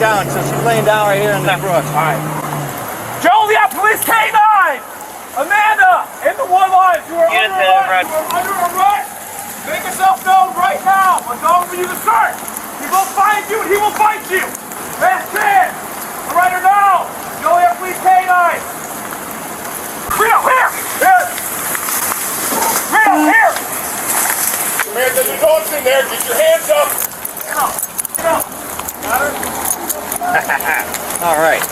down, so she's laying down right here in the brush. All right. Joliet Police K9! Amanda, in the one line. You are under arrest. Make yourself known right now. We're going for you to search. He will find you and he will fight you. Last chance. Right or now. Joliet Police K9. Real, here. Here. Real, here. Amanda, the dog's in there. Get your hands up. Get up. Get up. Got her? All right.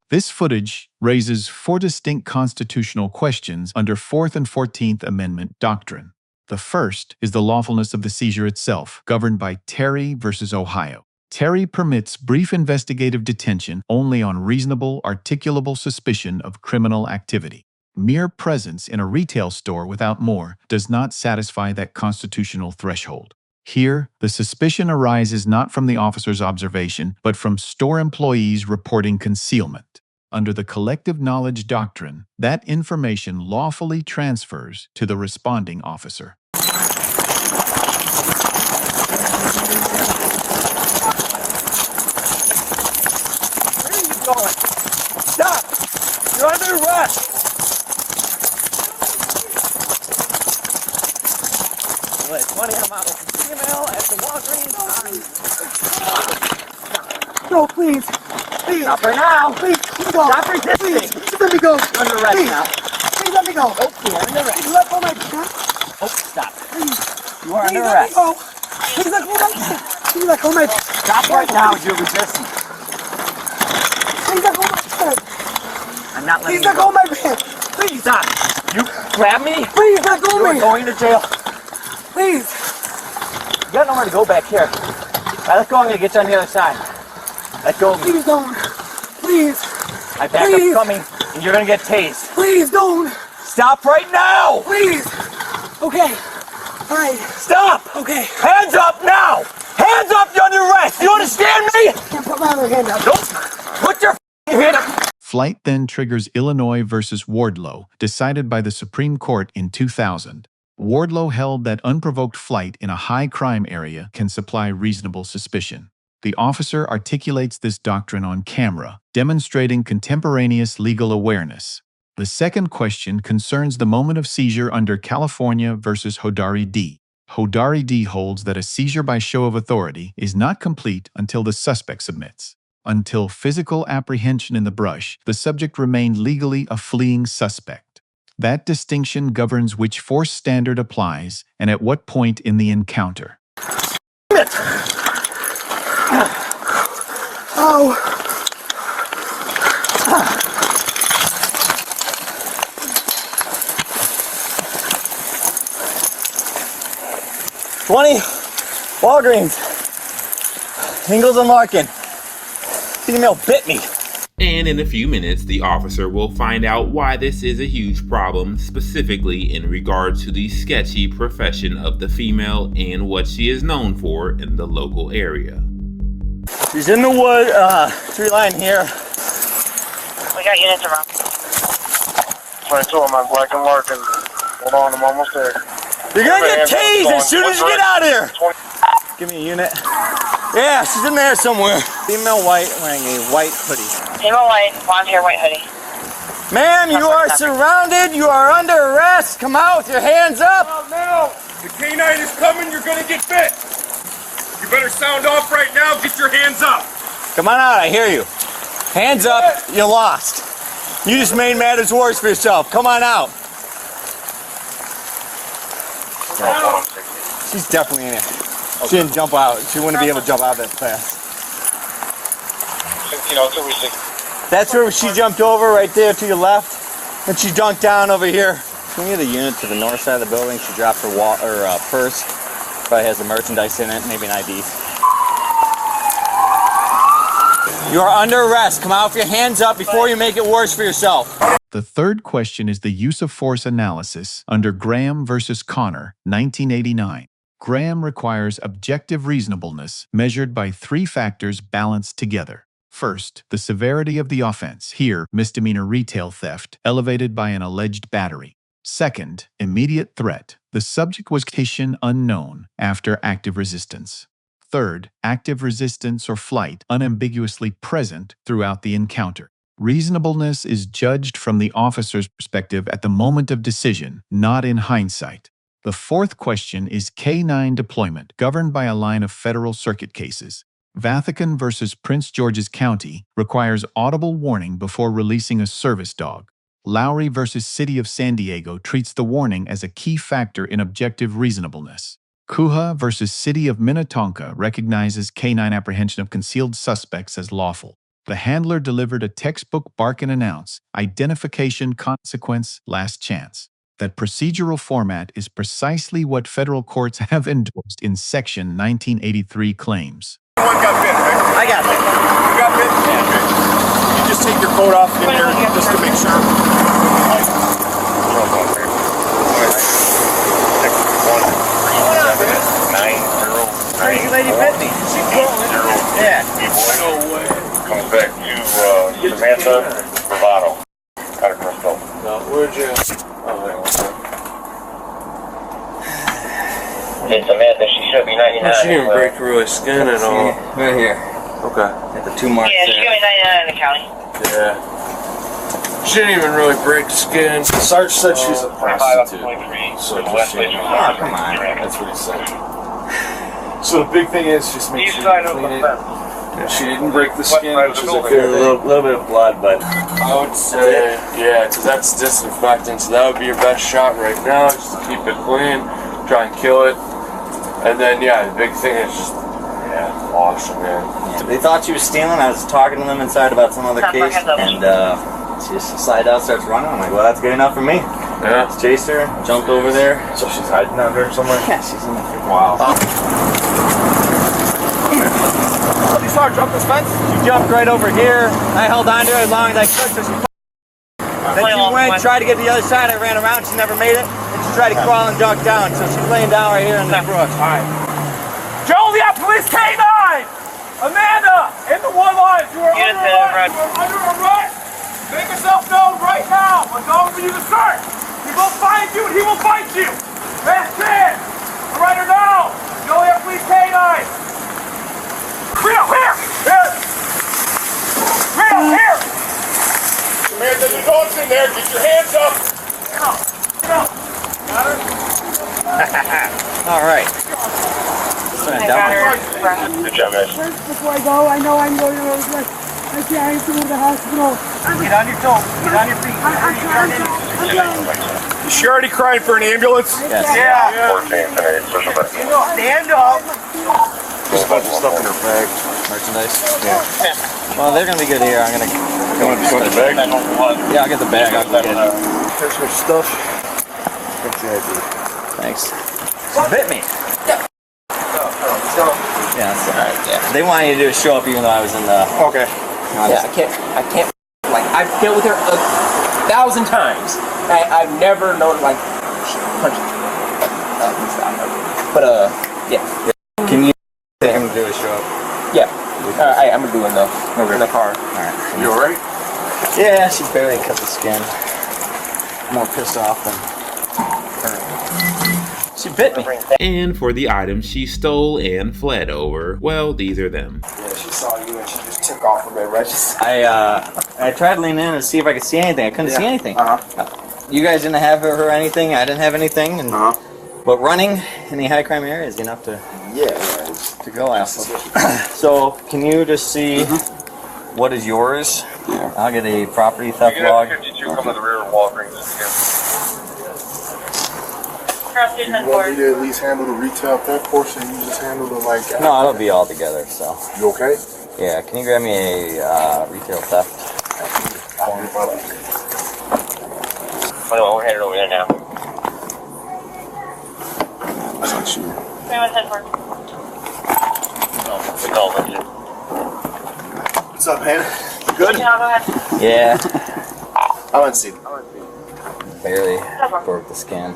This footage raises 4 distinct constitutional questions under 4th and 14th Amendment doctrine. The first is the lawfulness of the seizure itself, governed by Terry v. Ohio. Terry permits brief investigative detention only on reasonable, articulable suspicion of criminal activity. Mere presence in a retail store without more does not satisfy that constitutional threshold. Here, the suspicion arises not from the officer's observation, but from store employees reporting concealment. Under the collective knowledge doctrine, that information lawfully transfers to the responding officer. Where are you going? Stop! You're under arrest! Well, it's funny, I'm out with a female at the Walgreens. No, please. Please. Stop her now. Please, let me go. Stop resisting. Please let me go. Under arrest please. now. Please let me go. Oh, you're under arrest. Please let go of my hand. Oh, stop. Please. You are Please under let arrest. me go. Please let go of my hand. Please let go of my hand. Stop right now. You're resisting. Please let go of my hand. I'm not letting Please you let go of my hand. Please. Stop. You grab me. Please let go of You're me. going to jail. Please. You got nowhere to go back here. I let go, I'm going to get you on the other side. Let go of me. Please don't. Please. My backup's coming, and you're going to get tased. Please don't. Stop right now! Please. Okay. All right. Stop! Okay. Hands up now! Hands up, you're under arrest! You understand me? Can't put my other hand up. Don't put your hand up! Flight then triggers Illinois versus Wardlow, decided by the Supreme Court in 2000. Wardlow held that unprovoked flight in a high-crime area can supply reasonable suspicion. The officer articulates this doctrine on camera, demonstrating contemporaneous legal awareness. The second question concerns the moment of seizure under California versus Hodari D. Hodari D holds that a seizure by show of authority is not complete until the suspect submits. Until physical apprehension in the brush, the subject remained legally a fleeing suspect. That distinction governs which force standard applies and at what point in the encounter. Oh. 20, Walgreens, Ingalls and Larkin. Female bit me. And in a few minutes, the officer will find out why this is a huge problem, specifically in regards to the sketchy profession of the female and what she is known for in the local area. She's in the wood, tree line here. We got units around. 22 on my black and Larkin. Hold on, I'm almost there. You're gonna get tased as soon as you get out of here! Give me a unit. Yeah, she's in there somewhere. Female white wearing a white hoodie. Female white, blonde hair, white hoodie. Ma'am, you are surrounded. You are under arrest. Come out with your hands up. Oh, no! The canine is coming. You're gonna get bit. You better sound off right now. Get your hands up. Come on out. I hear you. Hands up. You lost. You just made matters worse for yourself. Come on out. She's definitely in it. She didn't jump out. She wouldn't be able to jump out that fast. 1602, That's where she jumped over, right there to your left. And she dunked down over here. Swing of the unit to the north side of the building. She dropped her purse. Probably has the merchandise in it, maybe an ID. You are under arrest. Come out with your hands up before you make it worse for yourself. The third question is the use of force analysis under Graham versus Connor, 1989. Graham requires objective reasonableness measured by 3 factors balanced together. First, the severity of the offense, here misdemeanor retail theft, elevated by an alleged battery. Second, immediate threat. The subject was condition unknown after active resistance. third, active resistance or flight unambiguously present throughout the encounter. Reasonableness is judged from the officer's perspective at the moment of decision, not in hindsight. The fourth question is K-9 deployment, governed by a line of Federal Circuit cases. Vathekan versus Prince George's County requires audible warning before releasing a service dog. Lowry versus City of San Diego treats the warning as a key factor in objective reasonableness. Kuha versus City of Minnetonka recognizes K-9 apprehension of concealed suspects as lawful. The handler delivered a textbook bark and announce, identification, consequence, last chance. That procedural format is precisely what federal courts have endorsed in Section 1983 claims. One got bit, right? I got it. You got bit? Yeah. Okay. You just take your coat off in there just to make sure. Crazy lady bit me. Yeah. No way. Comes back to Samantha Bravado. Out of Crystal. No, where'd you? Oh, there. Hey, Samantha, she should be 99. She didn't break through her skin at all. Right here. Okay. Got the 2 marks Yeah, she there. should be 99 in the county. Yeah. She didn't even really break skin. Sarge said she's a 25 up to prostitute. 23. So West just Ridge. Oh, come on. That's what he said. So the big thing is just make East sure side you of the clean it. fence. She didn't break the skin, side of which the is a building. good thing. little bit of blood, but I would say, yeah, because that's disinfectant, so that would be your best shot right now, just to keep it clean, try and kill it. And then, yeah, the big thing is just, wash it, man. they thought she was stealing. I was talking to them inside about some other case, and she just slides out, starts running. I'm like, well, that's good enough for me. Yeah. Just chased her, jumped over there. So she's hiding out there somewhere? Yeah, she's in the freaking Wow. You saw her jump this fence? She jumped right over here. I held on to her as long as I could, so she. Then she went, tried to get to the other side. I ran around. She never made it. And she tried to crawl and duck down, so she's laying down right here in the brook. All right. Joliet Police K-9! Amanda! In the war lines! You are under arrest! You are under arrest! Make yourself known right now! We're going for you to search! He will find you and he will fight you! Last chance! Surrender now! Joliet Police K-9! Real, here! Here! Real, here! Samantha, the dog's in there. Get your hands up. Get up! Get up! Got her? All right. Good job, guys. Before I go, I know I'm going to like, I have to go to the hospital. Get on your toes. Get on your feet. Is she already crying for an ambulance? Yes. Yeah. 14 tonight, social back. Stand up. There's a bunch of stuff in her bag. Merchandise. Yeah. Well, they're gonna be good here. I'm gonna go and You want the bag? Yeah, I'll get the bag. I'll get it. Here's her stuff. Thanks. She bit me. Yeah, that's alright. Yeah. They wanted you to show up even though I was in the. Okay. Yeah, I can't, like, I've dealt with her 1,000 times. I've never known, like, she punched me. But, yeah. Can you take him to do a show up? Yeah. I'm gonna do it, though. In the car. Alright. You alright? Yeah, she barely cut the skin. More pissed off than her. She bit me. And for the items she stole and fled over, well, these are them. Yeah, she saw you and she just took off from it, right? I tried leaning in to see if I could see anything. I couldn't see anything. You guys didn't have her anything. I didn't have anything. And, but running in the high crime area is enough to go after. So can you just see what is yours? Yeah. I'll get a property theft log. 52 come to the rear of Walgreens. You want me to at least handle the retail theft portion and you just handle the like... No, it'll be all together, so. You okay? Yeah, can you grab me a retail theft? We're headed over there now. What's up, Hannah? You good? Yeah, I want to see. barely broke the skin.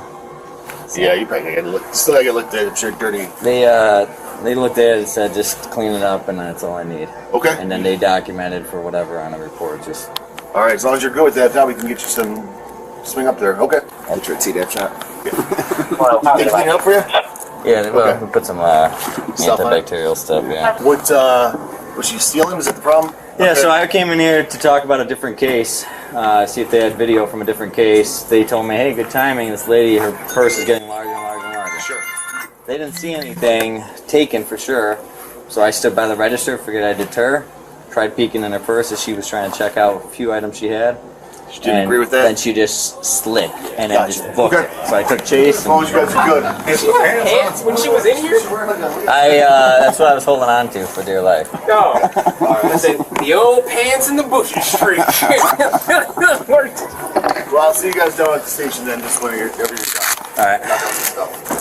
Yeah, you probably gotta look. Still gotta look at it. Dirty. They looked at it and said just clean it up and that's all I need. Okay. And then they documented for whatever on a report. Just All right. As long as you're good with that, now we can get you some swing up there. Okay. I'll try to see that shot. They clean it up for you? Yeah, we put some antibacterial stuff. Yeah. What was she stealing? Was that the problem? Yeah. So I came in here to talk about a different case. See if they had video from a different case. They told me, hey, good timing. This lady, her purse is getting larger and larger and larger. Sure. They didn't see anything taken for sure. So I stood by the register, figured I'd deter. Tried peeking in her purse as she was trying to check out a few items she had. She didn't agree with that? Then she just slid and then just booked it. So I took chase. As long as you guys are good. Pants when she was in here? That's what I was holding on to for dear life. No. I said, the old pants in the bushes street. Well, I'll see you guys down at the station then, just whenever you're done. Alright.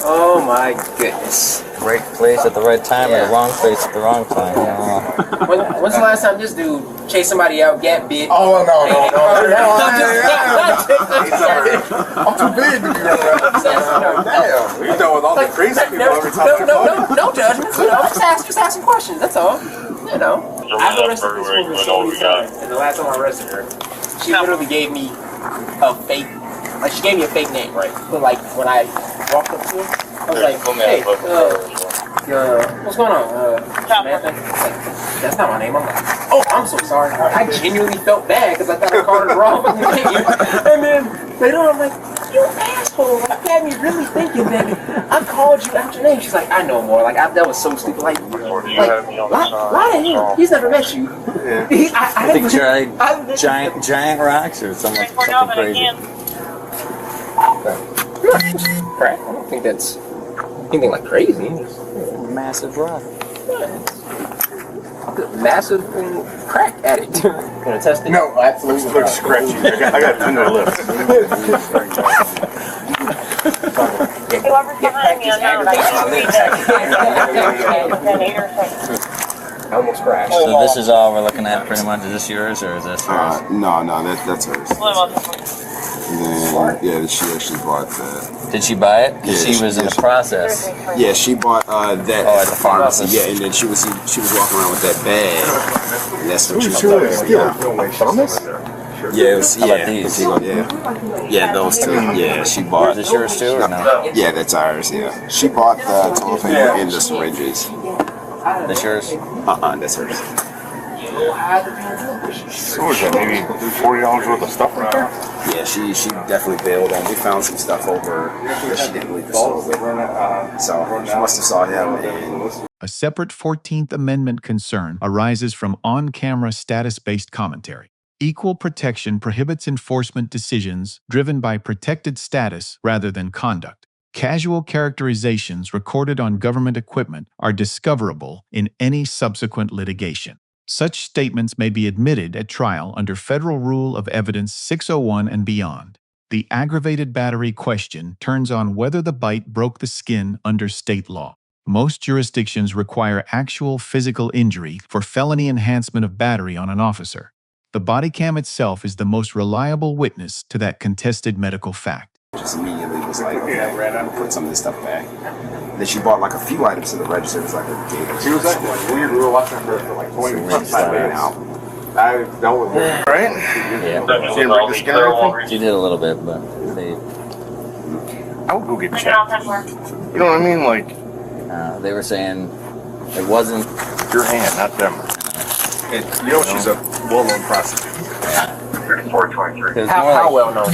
Oh my goodness. Right place at the right time or the wrong place at the wrong time. When's the last time this dude chased somebody out, gat bit? Oh, no. I'm too big to be around. Damn, you know with all the crazy people every time. No judgments. Just asking questions. That's all. You know. I've arrested this woman so many times, and the last time I arrested her, she literally gave me a fake. Like, she gave me a fake name, right? But, like, when I walked up to her, I was like, hey, what's going on? Samantha? Like, that's not my name. I'm like, oh, I'm so sorry. I genuinely felt bad because I thought I called her the wrong name. And then later on, I'm like, you asshole. Like, you had me really thinking that I called you out your name. She's like, I know more. Like, that was so stupid. Like lie to him. He's never met you. Yeah. I think giant rocks or something crazy. Crack? I don't think that's anything like crazy. It's massive rock. Massive crack addict. Gonna test it? No, absolutely. Looks scratchy. I got tender lips. Whoever's behind me, I almost crashed. So this is all we're looking at pretty much. Is this yours or is this yours? No, that's hers. And then, yeah, she actually bought that. Did she buy it? Because she was in the process. Yeah, she bought that at the pharmacy. Yeah, and then she was walking around with that bag. And that's what she was Yeah, it was, yeah, those two. Yeah, she bought. Is this yours too or no? Yeah, that's ours. Yeah, she bought the toilet paper and the syringes. That's yours? That's hers. So was that maybe $40 worth of stuff right there? Yeah, she definitely bailed on. We found some stuff over that she didn't leave the store with. So she must have saw him and... A separate 14th Amendment concern arises from on-camera status-based commentary. Equal protection prohibits enforcement decisions driven by protected status rather than conduct. Casual characterizations recorded on government equipment are discoverable in any subsequent litigation. Such statements may be admitted at trial under Federal Rule of Evidence 601 and beyond. The aggravated battery question turns on whether the bite broke the skin under state law. Most jurisdictions require actual physical injury for felony enhancement of battery on an officer. The body cam itself is the most reliable witness to that contested medical fact. Just immediately was like, okay, put some of this stuff back. Then she bought like a few items to the register. It was like a gate. She was acting like weird. We were watching her for like 20 minutes. I dealt with her. Right? Yeah. She didn't break the skin or anything? She did a little bit, but they... I would go get checked. You know what I mean? Like... they were saying it wasn't... Your hand, not them. And, you know, she's a well-known prostitute. 3423. How well known?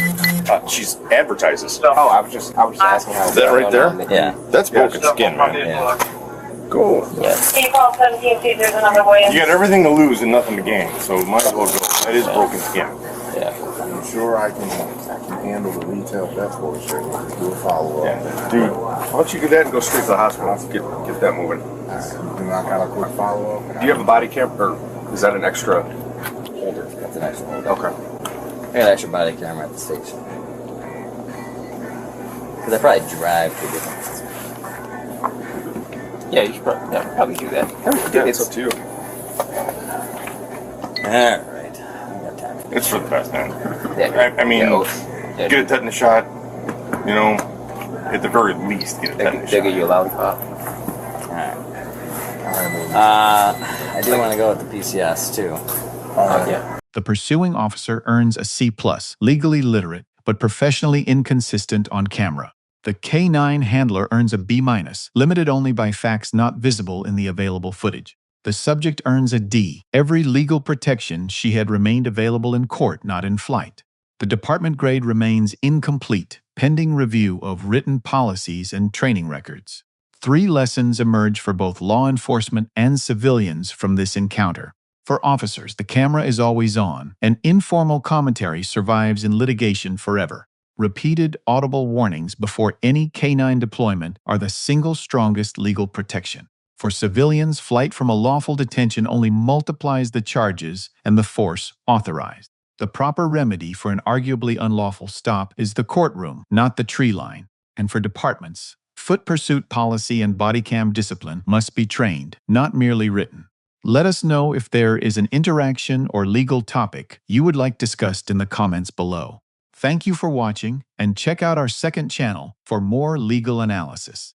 She's advertises. Oh, I was just asking how. Is that right there? Yeah. That's broken skin, man. Yeah. Cool. Yes. Can you call 17 see if there's another way? You got everything to lose and nothing to gain, so might as well go. That is broken skin. Yeah. I'm sure I can handle the retail theft for sure. Do a follow-up. Yeah. Dude, why don't you get that and go straight to the hospital? Get that moving. Then I got a quick follow-up. Do you have a body cam, or is that an extra holder? That's an extra holder. Okay. I got an extra body camera at the station. Because I probably drive to different places. Yeah, you should probably do that. Yeah, it's up to you. Alright. It's for the best, man. Yeah. I mean, get a tetanus shot, you know, at the very least, get a tetanus They'll shot. get you a lollipop. Alright. I do want to go with the PCS too. Yeah. The pursuing officer earns a C+, legally literate, but professionally inconsistent on camera. The K9 handler earns a B-, limited only by facts not visible in the available footage. The subject earns a D. Every legal protection she had remained available in court, not in flight. The department grade remains incomplete, pending review of written policies and training records. 3 lessons emerge for both law enforcement and civilians from this encounter. For officers, the camera is always on, and informal commentary survives in litigation forever. Repeated audible warnings before any K9 deployment are the single strongest legal protection. For civilians, flight from a lawful detention only multiplies the charges and the force authorized. The proper remedy for an arguably unlawful stop is the courtroom, not the tree line. And for departments, foot pursuit policy and bodycam discipline must be trained, not merely written. Let us know if there is an interaction or legal topic you would like discussed in the comments below. Thank you for watching, and check out our second channel for more legal analysis.